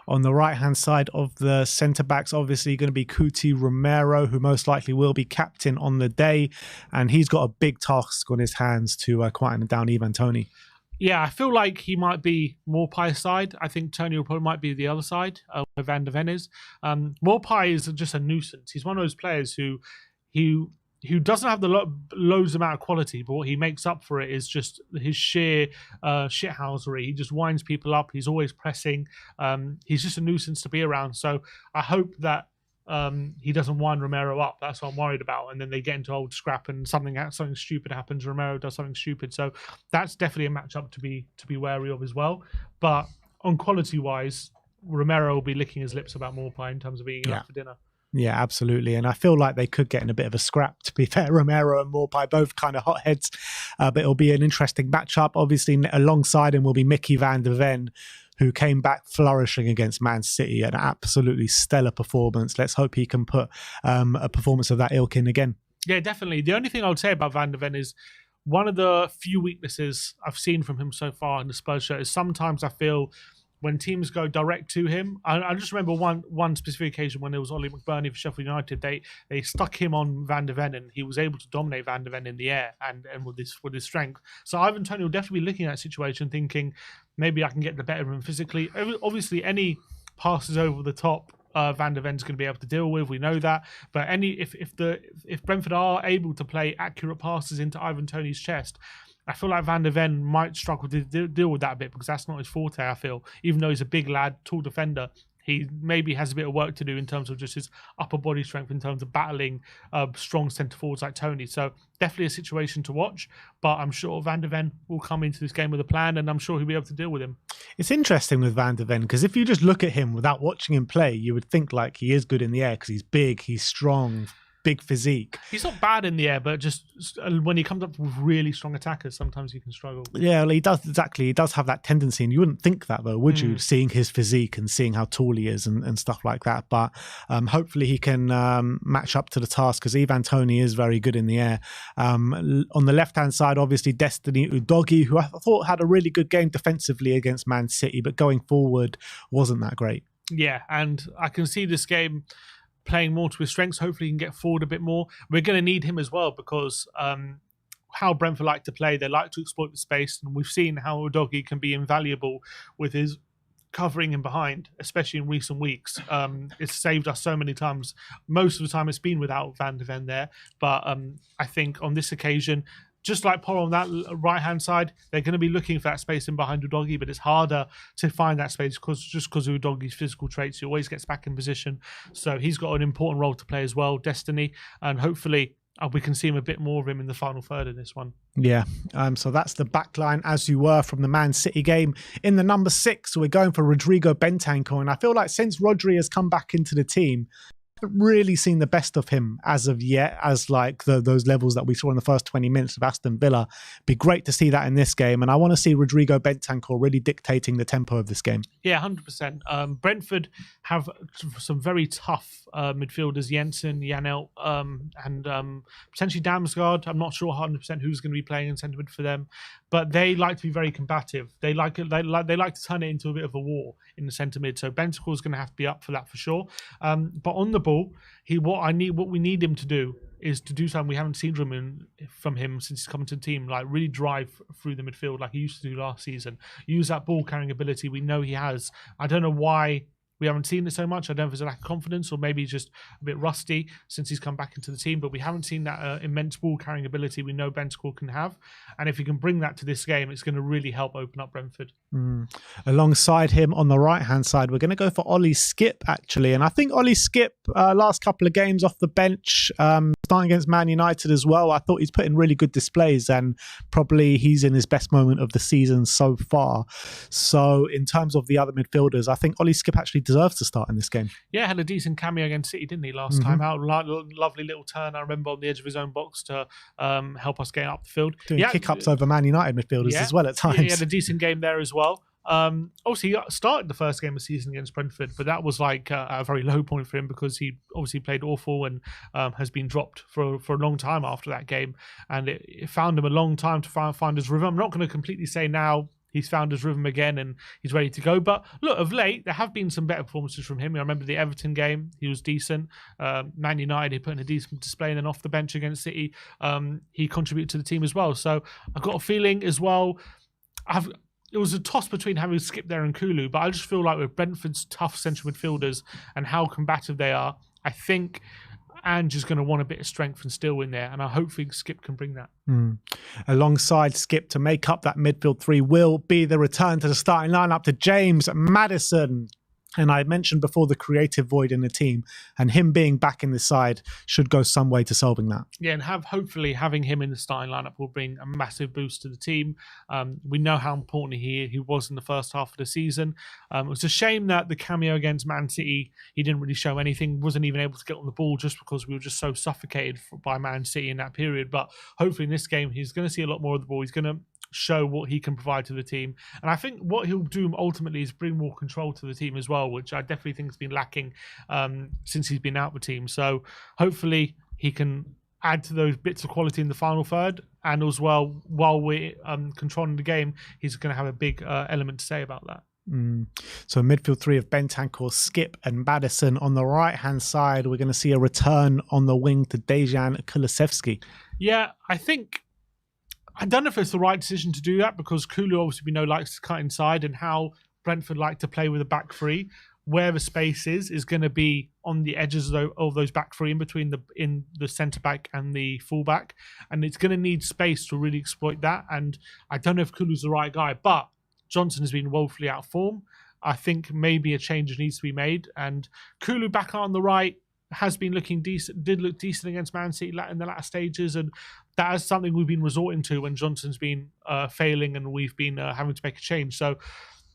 On the right-hand side of the centre-backs, obviously going to be Cuti Romero, who most likely will be captain on the day. And he's got a big task on his hands to quieten down Ivan Toney. Yeah, I feel like he might be Maupay's side. I think Tony probably might be the other side, where Van der Ven is. Maupay is just a nuisance. He's one of those players who who doesn't have the loads amount of quality, but what he makes up for it is just his sheer shithousery. He just winds people up. He's always pressing. He's just a nuisance to be around. So I hope that he doesn't wind Romero up. That's what I'm worried about. And then they get into old scrap and something stupid happens. Romero does something stupid. So that's definitely a matchup to be wary of as well. But on quality wise, Romero will be licking his lips about Maupay in terms of being enough for dinner. Yeah, absolutely. And I feel like they could get in a bit of a scrap, to be fair. Romero and Maupay, both kind of hotheads, but it'll be an interesting matchup. Obviously, alongside him will be Mickey van der Ven, who came back flourishing against Man City, an absolutely stellar performance. Let's hope he can put a performance of that ilk in again. Yeah, definitely. The only thing I would say about Van der Ven is one of the few weaknesses I've seen from him so far in the Spurs shirt is sometimes I feel when teams go direct to him, I just remember one specific occasion when it was Ollie McBurney for Sheffield United. They stuck him on Van der Ven, and he was able to dominate Van der Ven in the air and with his strength. So Ivan Toney will definitely be looking at that situation, thinking maybe I can get the better of him physically. Obviously, any passes over the top, Van der Ven's going to be able to deal with. We know that. But if Brentford are able to play accurate passes into Ivan Toney's chest, I feel like Van der Ven might struggle to deal with that a bit because that's not his forte, I feel. Even though he's a big lad, tall defender, he maybe has a bit of work to do in terms of just his upper body strength, in terms of battling strong centre forwards like Toney. So definitely a situation to watch, but I'm sure Van der Ven will come into this game with a plan, and I'm sure he'll be able to deal with him. It's interesting with Van der Ven because if you just look at him without watching him play, you would think like he is good in the air because he's big, he's strong, big physique. He's not bad in the air, but just when he comes up with really strong attackers, sometimes he can struggle. Yeah, well, he does, exactly. He does have that tendency, and you wouldn't think that though, would you? Seeing his physique and seeing how tall he is and stuff like that. But hopefully he can match up to the task because Ivan Toney is very good in the air. On the left-hand side, obviously, Destiny Udogie, who I thought had a really good game defensively against Man City, but going forward wasn't that great. Yeah, and I can see this game playing more to his strengths. Hopefully he can get forward a bit more. We're going to need him as well because how Brentford like to play, they like to exploit the space, and we've seen how Udogie can be invaluable with his covering him behind, especially in recent weeks. It's saved us so many times. Most of the time it's been without Van der Ven there, but I think on this occasion, just like Paul on that right-hand side, they're going to be looking for that space in behind Udogie, but it's harder to find that space because of Udogie's physical traits. He always gets back in position. So he's got an important role to play as well, Destiny, and hopefully we can see him a bit more of him in the final third in this one. Yeah, so that's the back line as you were from the Man City game. In the number 6, we're going for Rodrigo Bentancur, and I feel like since Rodri has come back into the team, haven't really seen the best of him as of yet, as like those levels that we saw in the first 20 minutes of Aston Villa. Be great to see that in this game, and I want to see Rodrigo Bentancur really dictating the tempo of this game. Yeah, 100%. Brentford have some very tough midfielders, Jensen, Janelt, and potentially Damsgaard. I'm not sure 100% who's going to be playing in centre mid for them, but they like to be very combative. They like to turn it into a bit of a war in the centre mid. So Bentancur is going to have to be up for that for sure. But on the ball, what we need him to do is to do something we haven't seen from him since he's come to the team, like really drive through the midfield like he used to do last season. Use that ball carrying ability we know he has. I don't know why we haven't seen it so much. I don't know if it's a lack of confidence or maybe he's just a bit rusty since he's come back into the team, but we haven't seen that immense ball carrying ability we know Bentancur can have. And if he can bring that to this game, it's going to really help open up Brentford. Alongside him on the right-hand side, we're going to go for Ollie Skipp, actually. And I think Ollie Skipp, last couple of games off the bench, starting against Man United as well, I thought he's put in really good displays and probably he's in his best moment of the season so far. So in terms of the other midfielders, I think Ollie Skipp actually deserves to start in this game. Yeah, had a decent cameo against City, didn't he, last time out? Lovely little turn, I remember, on the edge of his own box to help us get up the field. Doing kick-ups over Man United midfielders as well at times. Yeah, he had a decent game there as well. Obviously, he started the first game of the season against Brentford, but that was like a very low point for him because he obviously played awful and has been dropped for a long time after that game. And it found him a long time to find his rhythm. I'm not going to completely say now he's found his rhythm again and he's ready to go. But look, of late, there have been some better performances from him. I remember the Everton game, he was decent. Man United, he put in a decent display, and then off the bench against City, he contributed to the team as well. So I've got a feeling as well, it was a toss between having Skipp there and Kulu, but I just feel like with Brentford's tough central midfielders and how combative they are, I think and just going to want a bit of strength and steel in there. And I hopefully Skip can bring that. Alongside Skip to make up that midfield three will be the return to the starting lineup to James Maddison. And I mentioned before the creative void in the team, and him being back in the side should go some way to solving that. Yeah, and hopefully having him in the starting lineup will bring a massive boost to the team. We know how important he was in the first half of the season. It was a shame that the cameo against Man City, he didn't really show anything, wasn't even able to get on the ball just because we were just so suffocated by Man City in that period. But hopefully in this game, he's going to see a lot more of the ball. He's going to show what he can provide to the team, and I think what he'll do ultimately is bring more control to the team as well, which I definitely think has been lacking since he's been out the team. So hopefully he can add to those bits of quality in the final third, and as well while we're controlling the game, he's going to have a big element to say about that. So midfield three of Bentancur, Skip and Maddison. On the right hand side, we're going to see a return on the wing to Dejan Kulusevski. Yeah, I don't know if it's the right decision to do that, because Kulu, obviously, we know, likes to cut inside, and how Brentford like to play with a back three. Where the space is going to be on the edges of those back three, in between the centre back and the full back, and it's going to need space to really exploit that. And I don't know if Kulu's the right guy, but Johnson has been woefully out of form. I think maybe a change needs to be made, and Kulu back on the right has been looking decent, did look decent against Man City in the latter stages, and that is something we've been resorting to when Johnson's been failing and we've been having to make a change. So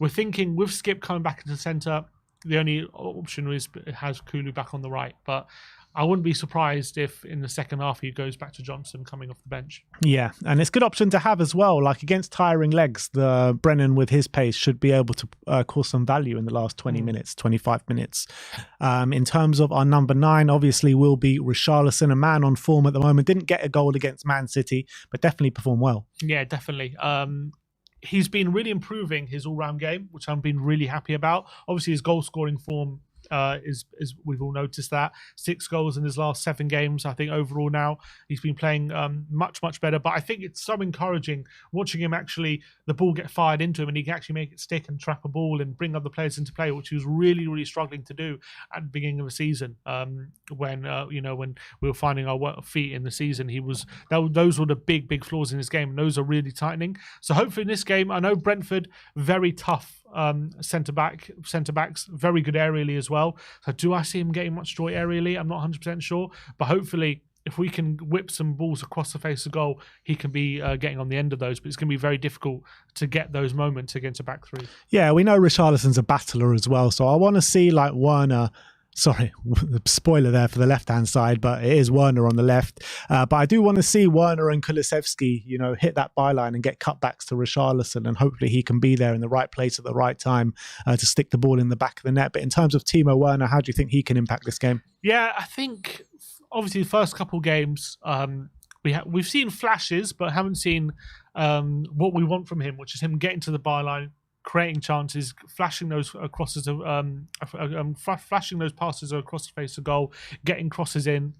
we're thinking with Skip coming back into the centre, the only option is it has Kulu back on the right, but I wouldn't be surprised if in the second half he goes back to Johnson coming off the bench. Yeah, and it's a good option to have as well. Like against tiring legs, the Brennan with his pace should be able to cause some value in the last 20 minutes, 25 minutes. In terms of our number 9, obviously will be Richarlison, a man on form at the moment. Didn't get a goal against Man City, but definitely performed well. Yeah, definitely. He's been really improving his all-round game, which I've been really happy about. Obviously, his goal-scoring form is we've all noticed that 6 goals in his last 7 games. I think overall now he's been playing much better. But I think it's so encouraging watching him actually the ball get fired into him, and he can actually make it stick and trap a ball and bring other players into play, which he was really struggling to do at the beginning of the season. When we were finding our feet in the season, those were the big flaws in his game, and those are really tightening. So hopefully in this game, I know Brentford very tough. Centre backs very good aerially as well. So do I see him getting much joy aerially? I'm not 100% sure, but hopefully if we can whip some balls across the face of goal, he can be getting on the end of those. But it's going to be very difficult to get those moments against a back three. Yeah, we know Richarlison's a battler as well, so I want to see like Werner. Sorry, spoiler there for the left-hand side, but it is Werner on the left. But I do want to see Werner and Kulusevski, hit that byline and get cutbacks to Richarlison, and hopefully he can be there in the right place at the right time to stick the ball in the back of the net. But in terms of Timo Werner, how do you think he can impact this game? Yeah, I think obviously the first couple of games we've seen flashes, but haven't seen what we want from him, which is him getting to the byline, creating chances, flashing those crosses, flashing those passes across the face of goal, getting crosses in.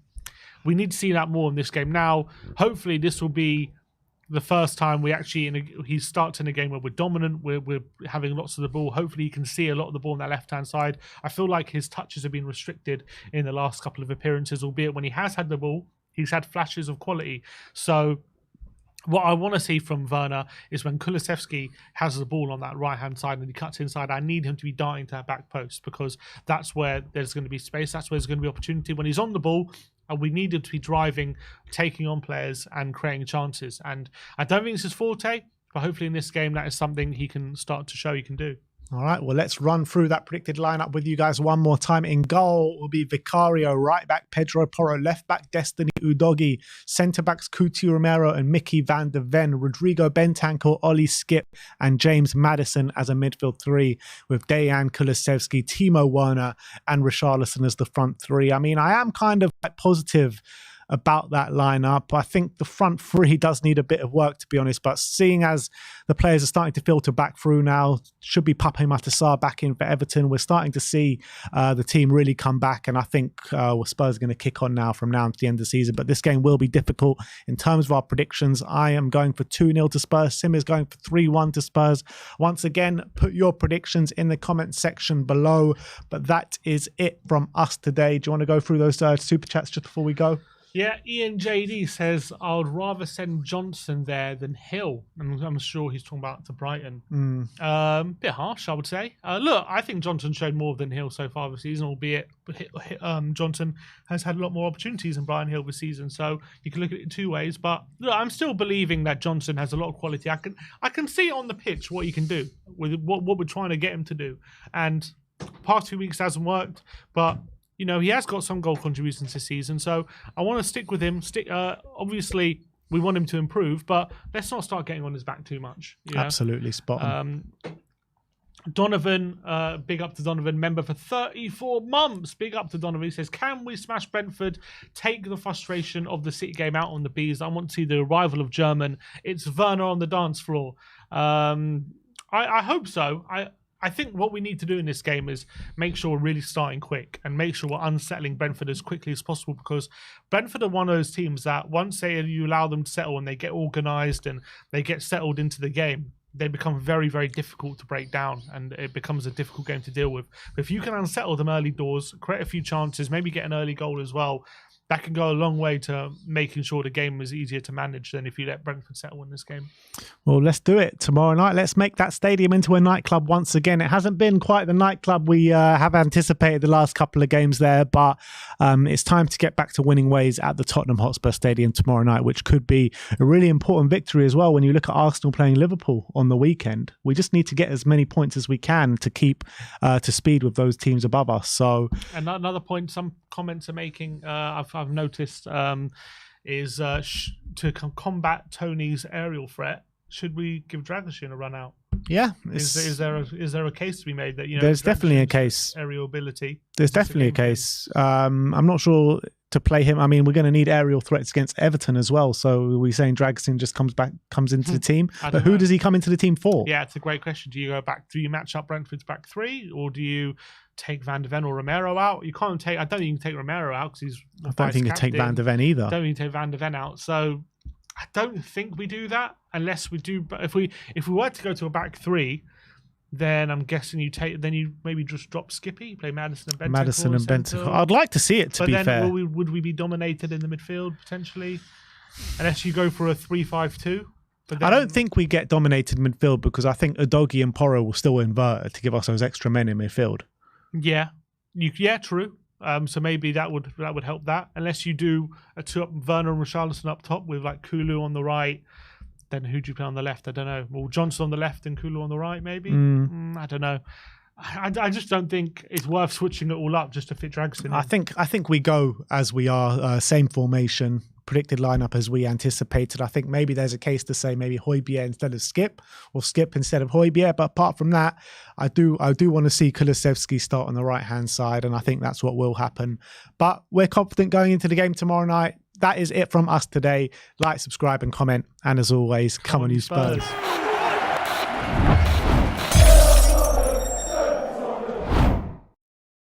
We need to see that more in this game. Now, hopefully, this will be the first time we actually he starts in a game where we're dominant, we're having lots of the ball. Hopefully, he can see a lot of the ball on that left-hand side. I feel like his touches have been restricted in the last couple of appearances, albeit when he has had the ball, he's had flashes of quality. So what I want to see from Werner is when Kulusevski has the ball on that right-hand side and he cuts inside, I need him to be darting to that back post, because that's where there's going to be space. That's where there's going to be opportunity. When he's on the ball, we need him to be driving, taking on players and creating chances. And I don't think it's his forte, but hopefully in this game, that is something he can start to show he can do. All right, well, let's run through that predicted lineup with you guys one more time. In goal will be Vicario, right back Pedro Porro, left back Destiny Udogi, centre backs Coutinho Romero and Mickey van der Ven, Rodrigo Bentancur, Ollie Skip and James Maddison as a midfield 3, with Dejan Kulusevski, Timo Werner and Richarlison as the front 3. I mean, I am kind of positive about that lineup. I think the front three does need a bit of work, to be honest, but seeing as the players are starting to filter back through now, should be Pape Matar back in for Everton. We're starting to see the team really come back, and I think Spurs are going to kick on now from now to the end of the season. But this game will be difficult. In terms of our predictions, I am going for 2-0 to Spurs. Sim is going for 3-1 to Spurs. Once again, put your predictions in the comment section below. But that is it from us today. Do you want to go through those super chats just before we go? Yeah, Ian JD says, I would rather send Johnson there than Hill. I'm sure he's talking about to Brighton. Bit harsh, I would say. Look, I think Johnson showed more than Hill so far this season, albeit Johnson has had a lot more opportunities than Brian Hill this season. So you can look at it in two ways. But look, I'm still believing that Johnson has a lot of quality. I can see on the pitch what he can do with what we're trying to get him to do. And past 2 weeks hasn't worked, but you know, he has got some goal contributions this season, so I want to stick with him. Obviously, we want him to improve, but let's not start getting on his back too much. You know? Absolutely, spot on. Donovan, big up to Donovan, member for 34 months. Big up to Donovan. He says, can we smash Brentford, take the frustration of the City game out on the Bees? I want to see the arrival of German. It's Werner on the dance floor. I hope so. I think what we need to do in this game is make sure we're really starting quick and make sure we're unsettling Brentford as quickly as possible, because Brentford are one of those teams that once you allow them to settle and they get organised and they get settled into the game, they become very, very difficult to break down and it becomes a difficult game to deal with. But if you can unsettle them early doors, create a few chances, maybe get an early goal as well, that can go a long way to making sure the game is easier to manage than if you let Brentford settle in this game. Well, let's do it tomorrow night. Let's make that stadium into a nightclub once again. It hasn't been quite the nightclub we have anticipated the last couple of games there, but it's time to get back to winning ways at the Tottenham Hotspur Stadium tomorrow night, which could be a really important victory as well when you look at Arsenal playing Liverpool on the weekend. We just need to get as many points as we can to keep to speed with those teams above us. So another point some comments are making, I've noticed, is to combat Tony's aerial threat, should we give Dragusin a run out? Yeah, is there a case to be made that, you know, there's definitely a case, aerial ability? There's definitely a case. I'm not sure to play him. I mean, we're going to need aerial threats against Everton as well. So we're saying Dragusin just comes into the team, but who does he come into the team for? Yeah, it's a great question. Do you match up Brentford's back three, or do you take Van de Ven or Romero out? You can't take. I don't think you can take Romero out because he's. I don't think you take Van de Ven either. I don't think you take Van de Ven out. So I don't think we do that unless we do. But if we were to go to a back three, then I'm guessing you maybe just drop Skippy, play Maddison and Bentancur. I'd like to see it. To be fair, would we be dominated in the midfield potentially? Unless you go for a 3-5-2. I don't think we get dominated midfield because I think Udogie and Porro will still invert to give us those extra men in midfield. Yeah, true. So maybe that would help that. Unless you do a two up, Werner and Richarlison up top with like Kulu on the right. Then who do you play on the left? I don't know. Well, Johnson on the left and Kulu on the right, maybe. I don't know. I just don't think it's worth switching it all up just to fit Dragusin in. I think we go as we are, same formation, predicted lineup as we anticipated. I think maybe there's a case to say maybe Højbjerg instead of Skip, or Skip instead of Højbjerg. But apart from that, I do want to see Kulusevski start on the right hand side, and I think that's what will happen. But we're confident going into the game tomorrow night. That is it from us today. Like, subscribe, and comment. And as always, come on, you Spurs.